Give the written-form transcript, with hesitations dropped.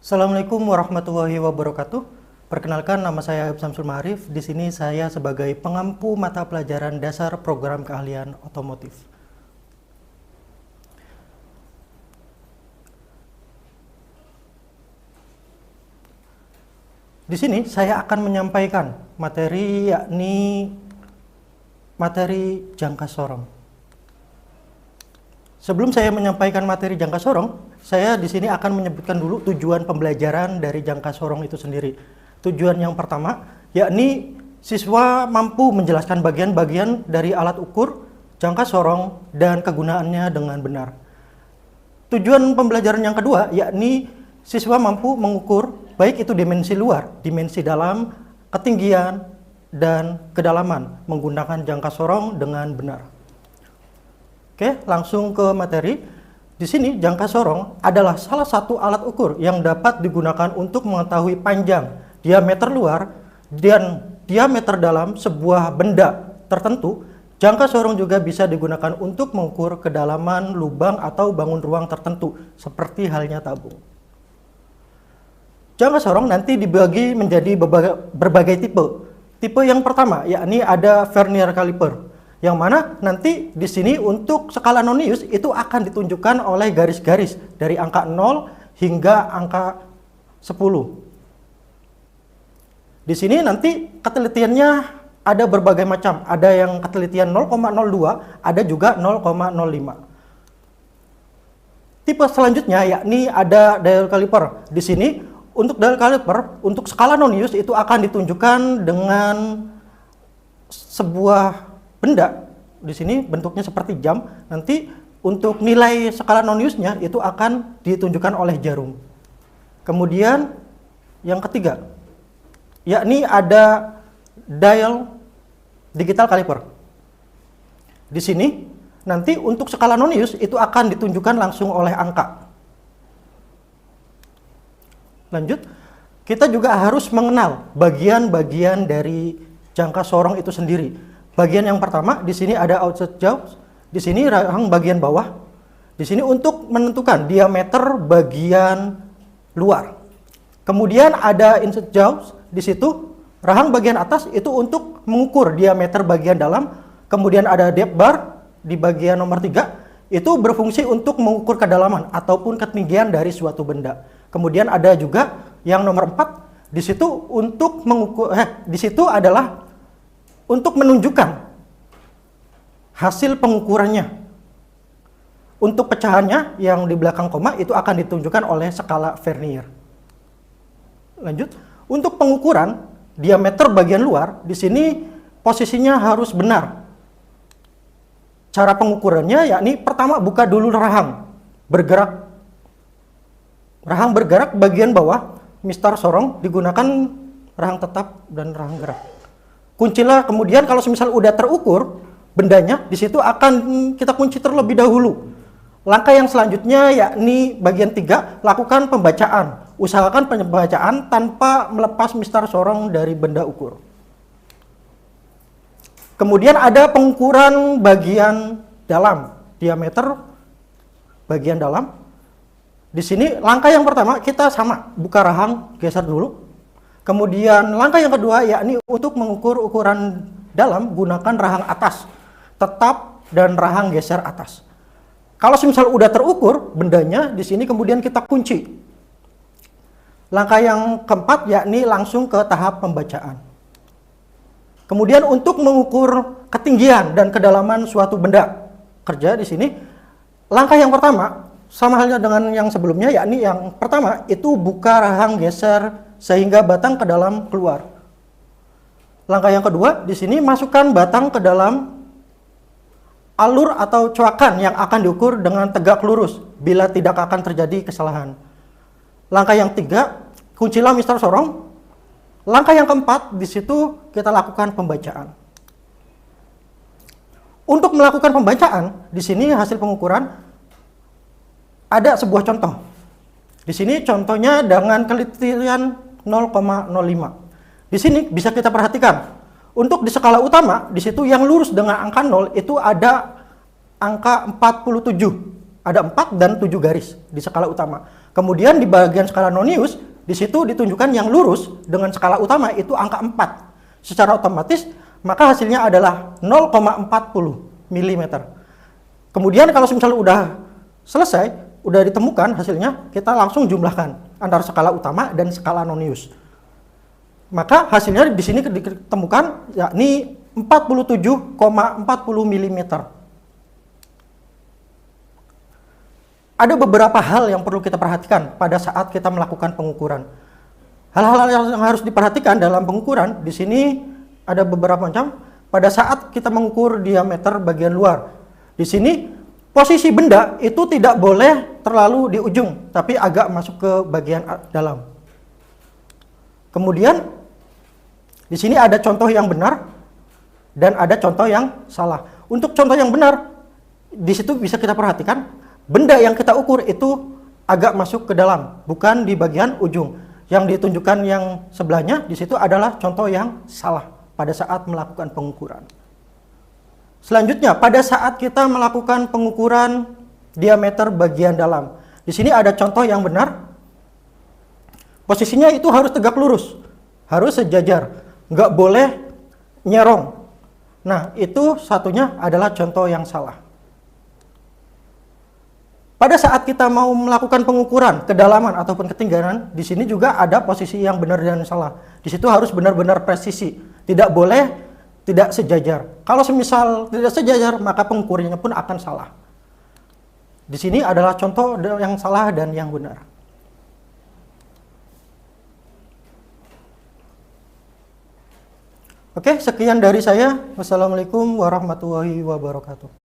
Assalamualaikum warahmatullahi wabarakatuh. Perkenalkan, nama saya Ayub Samsul Ma'arif. Di sini saya sebagai pengampu mata pelajaran dasar program keahlian otomotif. Di sini saya akan menyampaikan materi, yakni materi jangka sorong. Sebelum saya menyampaikan materi jangka sorong, saya di sini akan menyebutkan dulu tujuan pembelajaran dari jangka sorong itu sendiri. Tujuan yang pertama, yakni siswa mampu menjelaskan bagian-bagian dari alat ukur, jangka sorong, dan kegunaannya dengan benar. Tujuan pembelajaran yang kedua, yakni siswa mampu mengukur baik itu dimensi luar, dimensi dalam, ketinggian, dan kedalaman menggunakan jangka sorong dengan benar. Oke, langsung ke materi. Di sini jangka sorong adalah salah satu alat ukur yang dapat digunakan untuk mengetahui panjang, diameter luar, dan diameter dalam sebuah benda tertentu. Jangka sorong juga bisa digunakan untuk mengukur kedalaman lubang atau bangun ruang tertentu, seperti halnya tabung. Jangka sorong nanti dibagi menjadi berbagai tipe. Tipe yang pertama, yakni ada vernier caliper, yang mana nanti di sini untuk skala Nonius itu akan ditunjukkan oleh garis-garis dari angka 0 hingga angka 10. Di sini nanti ketelitiannya ada berbagai macam, ada yang ketelitian 0,02, ada juga 0,05. Tipe selanjutnya yakni ada dial caliper. Di sini untuk dial caliper, untuk skala Nonius itu akan ditunjukkan dengan sebuah benda. Di sini bentuknya seperti jam. Nanti untuk nilai skala Noniusnya itu akan ditunjukkan oleh jarum. Kemudian yang ketiga, yakni ada dial digital caliper. Di sini nanti untuk skala Nonius itu akan ditunjukkan langsung oleh angka. Lanjut, kita juga harus mengenal bagian-bagian dari jangka sorong itu sendiri. Bagian yang pertama, di sini ada outside jaws, di sini rahang bagian bawah, di sini untuk menentukan diameter bagian luar. Kemudian ada inside jaws, di situ rahang bagian atas itu untuk mengukur diameter bagian dalam. Kemudian ada depth bar di bagian nomor 3, itu berfungsi untuk mengukur kedalaman ataupun ketinggian dari suatu benda. Kemudian ada juga yang nomor 4, di situ untuk mengukur, di situ adalah untuk menunjukkan hasil pengukurannya. Untuk pecahannya yang di belakang koma itu akan ditunjukkan oleh skala vernier. Lanjut, untuk pengukuran diameter bagian luar, di sini posisinya harus benar. Cara pengukurannya yakni pertama buka dulu rahang bergerak. Rahang bergerak bagian bawah, mistar sorong digunakan rahang tetap dan rahang gerak. Kuncilah kemudian kalau misal udah terukur bendanya, di situ akan kita kunci terlebih dahulu. Langkah yang selanjutnya yakni bagian 3, lakukan pembacaan. Usahakan pembacaan tanpa melepas mistar sorong dari benda ukur. Kemudian ada pengukuran bagian dalam, diameter bagian dalam. Di sini langkah yang pertama kita sama, buka rahang, geser dulu. Kemudian langkah yang kedua yakni untuk mengukur ukuran dalam gunakan rahang atas, tetap dan rahang geser atas. Kalau misal udah terukur bendanya, di sini kemudian kita kunci. Langkah yang keempat yakni langsung ke tahap pembacaan. Kemudian untuk mengukur ketinggian dan kedalaman suatu benda, kerja di sini. Langkah yang pertama sama halnya dengan yang sebelumnya, yakni yang pertama itu buka rahang geser sehingga batang ke dalam keluar. Langkah yang kedua, di sini masukkan batang ke dalam alur atau coakan yang akan diukur dengan tegak lurus bila tidak akan terjadi kesalahan. Langkah yang tiga, kuncilah mistar sorong. Langkah yang keempat, di situ kita lakukan pembacaan. Untuk melakukan pembacaan, di sini hasil pengukuran ada sebuah contoh. Di sini contohnya dengan ketelitian 0,05. Di sini bisa kita perhatikan. Untuk di skala utama, di situ yang lurus dengan angka 0 itu ada angka 47. Ada 4 dan 7 garis di skala utama. Kemudian di bagian skala nonius, di situ ditunjukkan yang lurus dengan skala utama itu angka 4. Secara otomatis, maka hasilnya adalah 0,40 mm. Kemudian kalau misalnya udah selesai, udah ditemukan hasilnya, kita langsung jumlahkan antara skala utama dan skala nonius. Maka hasilnya di sini ditemukan yakni 47,40 mm. Ada beberapa hal yang perlu kita perhatikan pada saat kita melakukan pengukuran. Hal-hal yang harus diperhatikan dalam pengukuran, di sini ada beberapa macam. Pada saat kita mengukur diameter bagian luar, di sini posisi benda itu tidak boleh terlalu di ujung, tapi agak masuk ke bagian dalam. Kemudian, di sini ada contoh yang benar dan ada contoh yang salah. Untuk contoh yang benar, di situ bisa kita perhatikan, benda yang kita ukur itu agak masuk ke dalam, bukan di bagian ujung. Yang ditunjukkan yang sebelahnya di situ adalah contoh yang salah pada saat melakukan pengukuran. Selanjutnya, pada saat kita melakukan pengukuran diameter bagian dalam, di sini ada contoh yang benar. Posisinya itu harus tegak lurus, harus sejajar, nggak boleh nyerong. Nah, itu satunya adalah contoh yang salah. Pada saat kita mau melakukan pengukuran kedalaman ataupun ketinggian, di sini juga ada posisi yang benar dan salah. Di situ harus benar-benar presisi, tidak boleh tidak sejajar. Kalau semisal tidak sejajar, maka pengukurannya pun akan salah. Di sini adalah contoh yang salah dan yang benar. Oke, sekian dari saya. Wassalamualaikum warahmatullahi wabarakatuh.